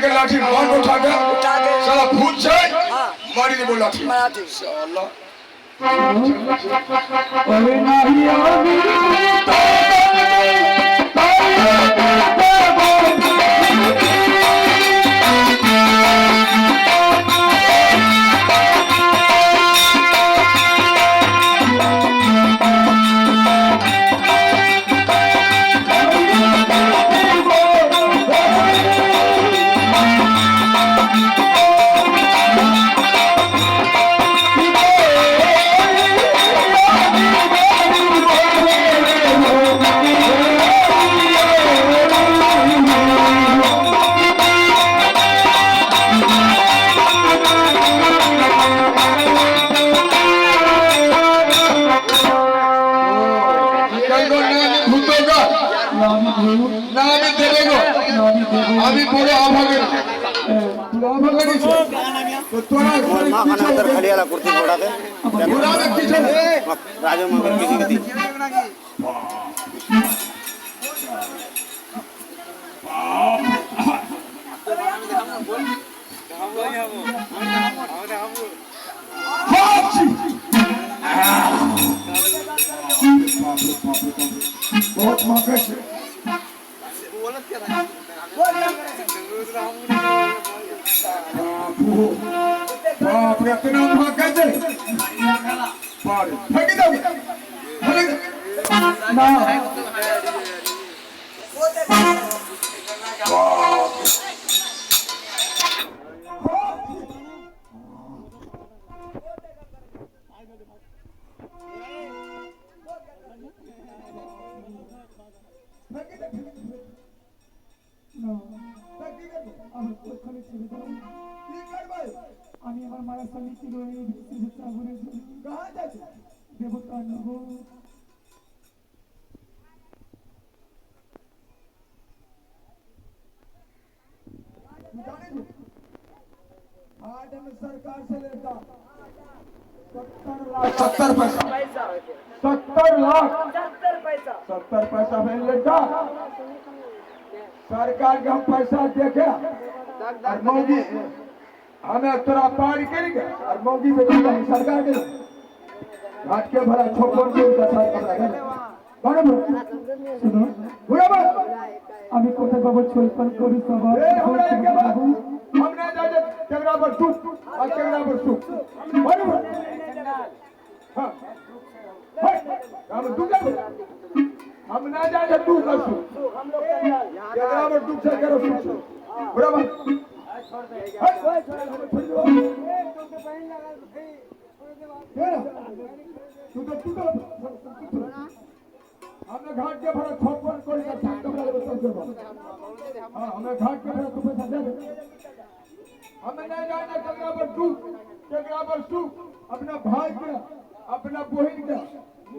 के लाठी मान उठा के साला भूत से मारी दे बोला थी साला अरे नहीं आवी अभी पूरे आभागे तू आभागे नहीं तो तोरा मां खाना अंदर खाली वाला कुर्सी फोड़ा दे पूरा में पीछे राजू मगर किसी गति बहुत मौके से बाप रे इतना मौके से पार फेंक दो ना আমি আমার মায়ের সঙ্গে কি রয়ে আগুনে कहां जाते দেবতা নগো आज हम सरकार से लेता 70 पैसा 70 लाख 70 पैसा में लेता सरकार के हम पैसा देखे और मोदी हमें तोरा पार करेंगे और मोदी में सरकार के घाट के भरा छोपन के बराबर শুনো बराबर আমি কোথায় বাবা ছলপল করি সবার हमरा के बाद हमने जाजे कैमरा पर तू और कैमरा पर तू बराबर हां हम तू जा हम ना जाजे तू कर तू कैमरा पर तू से करो तू बराबर तू तो हमने घाट के भरा छोपन कोई का कमरा ले बस हां हमें घाट के भरा तू पैसा दे हमें नहीं जाना कैमरा पर तू अपना भाई के अपना बहन के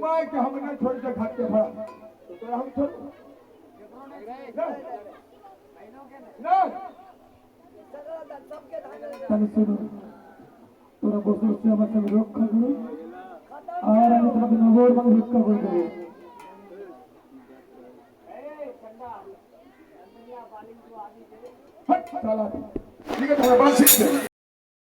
माई के हम नहीं छोड़ के घाट के भरा तो हम छोड़ ना তাহলে শুনো তোরা বসে বসে আমার সঙ্গে রক্ষা করো আর আমি তোমাকে নগর ভাবে রক্ষা করে দেবো हट साला ठीक है तुम्हारा बात सीख